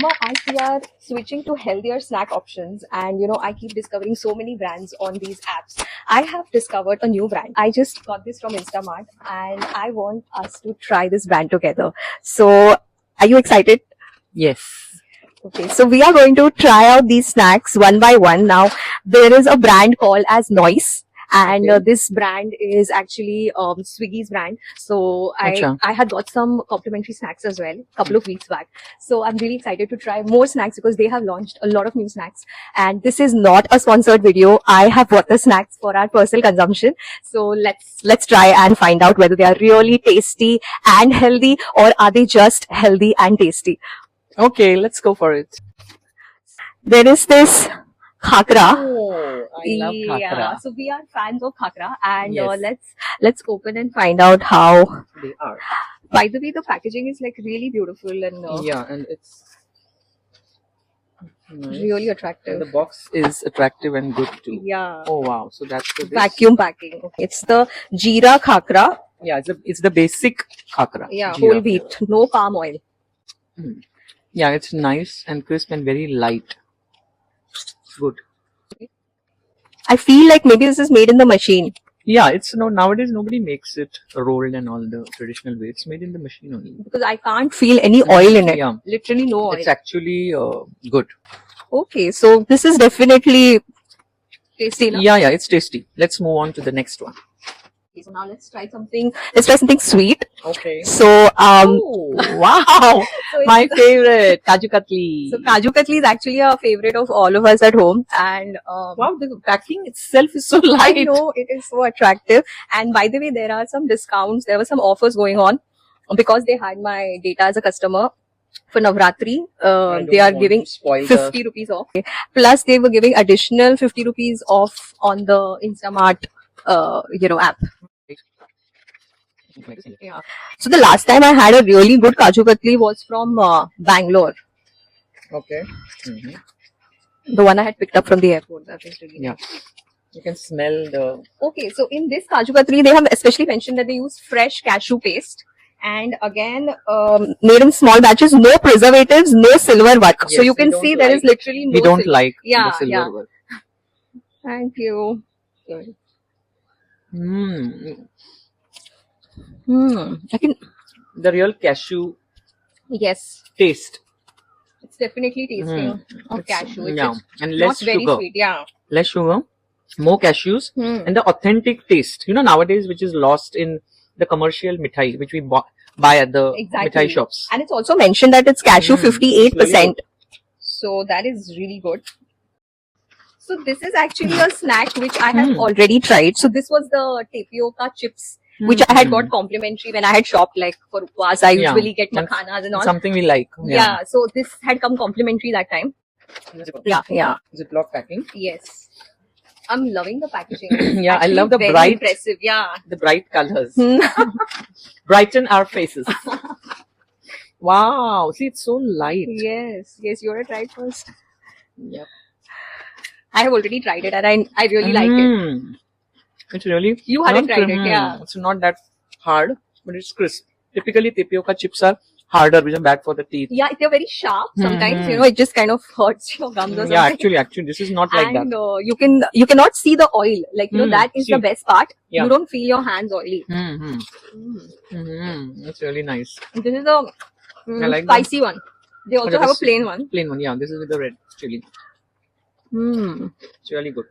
Now, as we are switching to healthier snack options, and I keep discovering so many brands on these apps, I have discovered a new brand. I just got this from Instamart, and I want us to try this brand together. So, are you excited? Yes. Okay, so we are going to try out these snacks one by one. Now, there is a brand called as Noise. And Okay. this brand is actually Swiggy's brand. So Acha. I had got some complimentary snacks as well a couple of weeks back. So I'm really excited to try more snacks because they have launched a lot of new snacks. And this is not a sponsored video. I have bought the snacks for our personal consumption. So let's try and find out whether they are really tasty and healthy, or are they just healthy and tasty. Okay, let's go for it. There is this khakra. Oh, I love khakra. So we are fans of khakra, and Yes. let's open and find out how. They are. By the way, the packaging is like really beautiful and Yeah, and it's nice. really And attractive. the box is attractive and good too. Yeah, Oh wow, so that's the vacuum packing. Okay. It's the Jeera khakra. Yeah, it's the basic khakra. Yeah, Jeera. whole wheat, no palm oil. Yeah, it's nice and crisp and very light. Good. I feel like maybe this is made in the machine. Yeah, it's nowadays nobody makes it rolled and all the traditional way. It's made in the machine only. Because I can't feel any oil in it. Yeah, Literally no oil. it's actually good. Okay, so this is definitely tasty enough. Yeah, it's tasty. Let's move on to the next one. Okay, so now let's try something. Let's try something sweet. Okay. So Oh, wow. so it's- My favorite, Kaju Katli. So Kaju Katli is actually a favorite of all of us at home, and Wow, the packing itself is so I light. know it is so attractive. And by the way, there are some discounts. There were some offers going on because they had my data as a customer for Navratri. I don't They are want giving to spoil 50 rupees off. Plus, they were giving additional 50 rupees off on the Instamart, app. Yeah. So the last time I had a really good Kaju Katli was from Bangalore. Okay. The one I had picked up from the airport. That was really Yeah. You can smell the. Okay, so in this Kaju Katli, they have especially mentioned that they use fresh cashew paste, and again, made in small batches, no preservatives, no silver work. So Yes, you we can don't see there is like- literally no We don't silver. like Yeah, the silver yeah. work. Thank you. Mm. I can. The real cashew Yes, taste. it's definitely tasty of It's- cashew. It's yeah, just and less not very sugar. sweet. Yeah. Less sugar, more cashews, and the authentic taste. Nowadays, which is lost in the commercial mithai, which we buy at the Exactly. mithai shops. And it's also mentioned that it's cashew It's 58%. really So that is really good. So this is actually a snack which I have Mm. already tried. So this was the tapioca chips, which I had got complimentary when I had shopped like for Upwas. I Yeah. usually get And makhanas and all. Something we like. Yeah. So this had come complimentary that time. Yeah. Ziploc packing. Yes. I'm loving the packaging. Yeah, I Actually love the very bright, impressive. Yeah. the bright colors. Hmm. Brighten our faces. Wow. See, it's so light. Yes. Yes. You want to try it first? Yep. I have already tried it and I really like it. Mm. It's really. You hadn't not- tried it, yeah. It's not that hard, but it's crisp. Typically, tapioca chips are harder, which are bad for the teeth. Yeah, they're very sharp sometimes. Mhm. It just kind of hurts your gums or something. Yeah, actually, this is not like And that. you cannot see the oil. Like that is see. the best part. Yeah. You don't feel your hands oily. It's really nice. This is a I like spicy one. They also But have a this- plain one. Plain one, yeah. This is with the red chili. It's really good.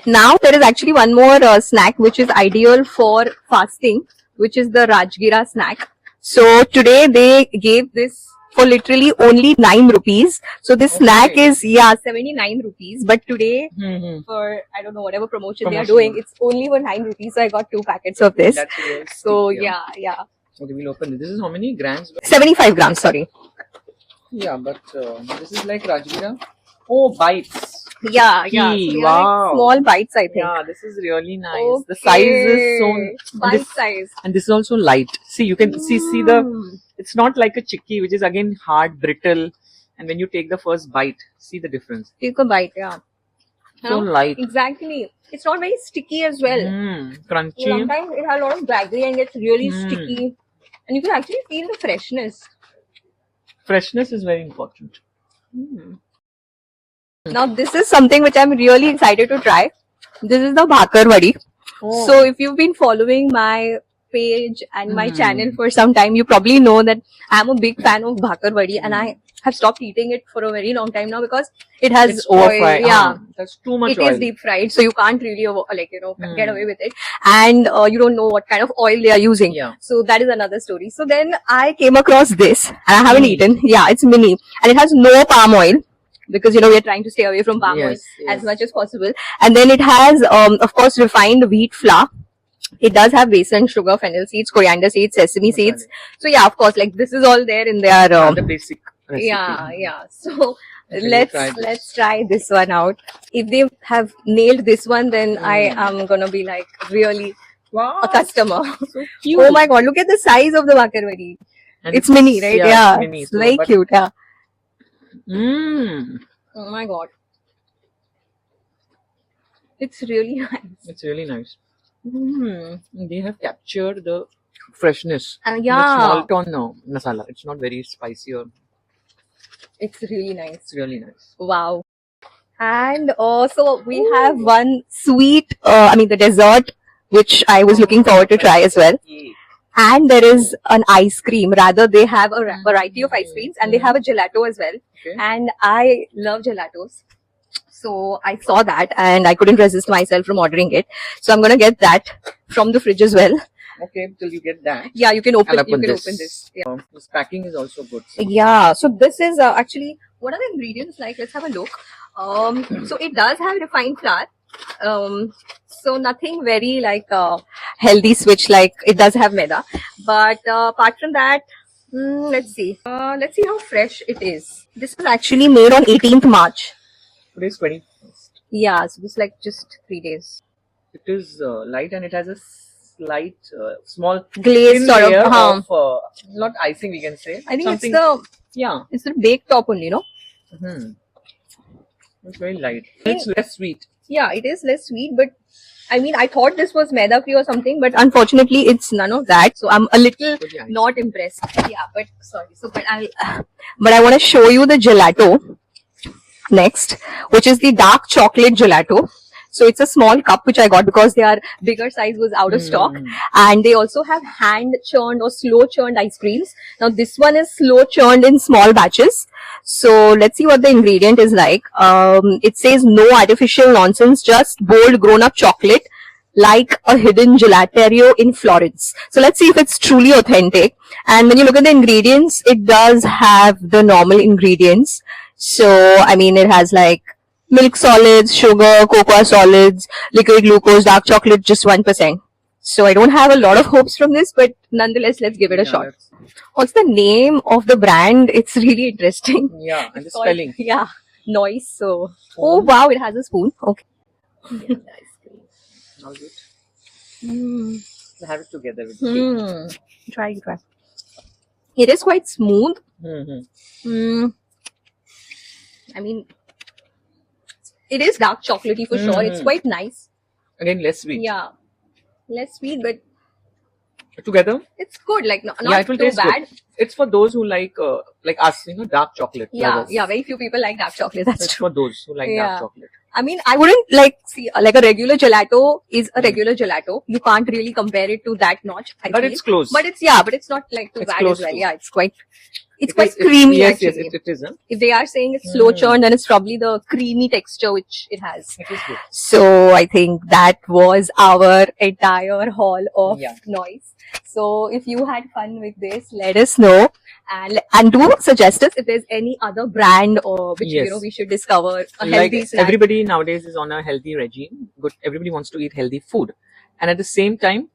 Now there is actually one more snack which is ideal for fasting, which is the Rajgira snack. So today they gave this for literally only 9 rupees. So this snack Okay. is 79 rupees. But today for I don't know whatever promotion they are Promotion. doing, it's only for 9 rupees. So I got 2 packets of this. That's real So sticky, yeah. Okay, we'll open it. This is how many grams? 75 grams, sorry. Yeah, but this is like Rajgira. Oh, bites. Yeah. So Gee, they are wow. like small bites, I think. Yeah, this is really nice. The size is so. bite this- size. And this is also light. See, you can see the. Mm. It's not like a chicky, which is again hard, brittle. And when you take the first bite, see the difference. You can bite, yeah. So light. Exactly. It's not very sticky as well. Crunchy. Sometimes it has a lot of jaggery and gets really Mm. sticky. And you can actually feel the freshness. Freshness is very important. Hmm. Now this is something which I'm really excited to try. This is the bhakar vadi. Oh. So if you've been following my page and my Hmm. channel for some time, you probably know that I'm a big fan of bhakar vadi, and I have stopped eating it for a very long time now because it has It's over fried. oil. Yeah. That's too much It oil. is deep fried, so you can't really Hmm. get away with it, and you don't know what kind of oil they are using. Yeah. So that is another story. So then I came across this, and I haven't Mini. eaten. Yeah, it's mini, and it has no palm oil because we are trying to stay away from palm oil Yes, as yes. much as possible. And then it has, of course, refined wheat flour. It does have besan, sugar, fennel seeds, coriander seeds, sesame seeds. So yeah, of course, like this is all there in their. The basic recipe. Yeah. So Okay, let's try this. let's try this one out. If they have nailed this one, then I am gonna be like really Wow. a customer. So cute. Oh my god, look at the size of the bakarwadi. And It's mini, right? Yeah, it's mini. It's very but- cute. Yeah. Mm, Oh my god. It's really nice. it's really nice. Mm. They have captured the freshness. And With yeah, salt on masala. It's not very spicy or it's really nice. it's really nice. Wow. And also we have one sweet, the dessert, which I was looking forward to try as well. Yeah. And there is an ice cream. Rather, they have a variety of ice creams, and they have a gelato as well. Okay. And I love gelatos. So I saw that and I couldn't resist myself from ordering it. So I'm gonna get that from the fridge as well. Okay, till you get that. Yeah, you can I'll open open this. this. Yeah. This packing is also good. Yeah, so this is actually, what are the ingredients like? Let's have a look. So it does have refined flour. So nothing very like healthy switch, like it does have maida. But apart from that, let's see. Let's see how fresh it is. This was actually made on 18th March. Today is 21st. Yeah, so this is like just 3 days. It is light and it has a slight small Glazed thin sort layer of. of not icing, we can say. I think something. Yeah. it's the baked top only, no? Hmm. It's very light. It's less sweet. Yeah, it is less sweet, but I thought this was maida free or something, but unfortunately it's none of that. So I'm a little But yeah, not impressed. Yeah, but sorry. So, but I want to show you the gelato next, which is the dark chocolate gelato. So it's a small cup which I got because their bigger size was out of stock. And they also have hand churned or slow churned ice creams. Now this one is slow churned in small batches. So let's see what the ingredient is like. It says no artificial nonsense, just bold grown up chocolate like a hidden gelaterio in Florence. So let's see if it's truly authentic. And when you look at the ingredients, it does have the normal ingredients. So, it has like milk solids, sugar, cocoa solids, liquid glucose, dark chocolate, just 1%. So I don't have a lot of hopes from this, but nonetheless, let's give it a shot. What's the name of the brand? It's really interesting. Yeah, and the It's called- spelling. Yeah, noise. So, oh wow, it has a spoon. Okay. How's it? Mm. We'll have it together with the cake. Try. It is quite smooth. Mm-hmm. It is dark chocolatey for sure. It's quite nice. Again, less sweet. Yeah, less sweet, but Together, it's good. Like not yeah, it will too taste bad. good. It's for those who like us, dark chocolate. Yeah, lovers. yeah. Very few people like dark chocolate. That's It's true. for those who like Yeah. dark chocolate. I wouldn't like a regular gelato is a regular gelato. You can't really compare it to that notch. I But feel. it's close. But it's not like too It's bad close as well. to. Yeah, it's quite It quite is- it's- creamy Yes, actually. yes, it is. Huh? If they are saying it's slow churned, then it's probably the creamy texture which it has. It is good. So I think that was our entire haul of Yeah. noise. So if you had fun with this, let us know and do suggest us if there's any other brand or which Yes. we should discover a Like healthy snack. everybody nowadays is on a healthy regime. Good. Everybody wants to eat healthy food, and at the same time,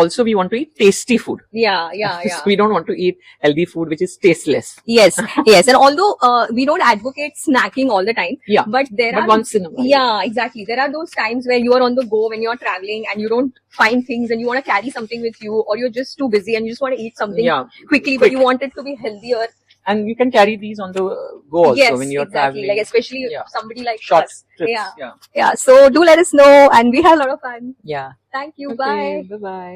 also we want to eat tasty food. Yeah. So we don't want to eat healthy food which is tasteless. Yes. And although we don't advocate snacking all the time, Yeah. but there But are once in a while. Yeah, exactly. There are those times where you are on the go when you're traveling and you don't find things and you want to carry something with you, or you're just too busy and you just want to eat something Yeah. quickly, but you want it to be healthier. And you can carry these on the go also Yes, when you're exactly. traveling. Like especially Yeah. somebody like Short us. trips. Yeah. Yeah. Yeah. So do let us know, and we had a lot of fun. Yeah. Thank you. Okay, Bye. bye-bye.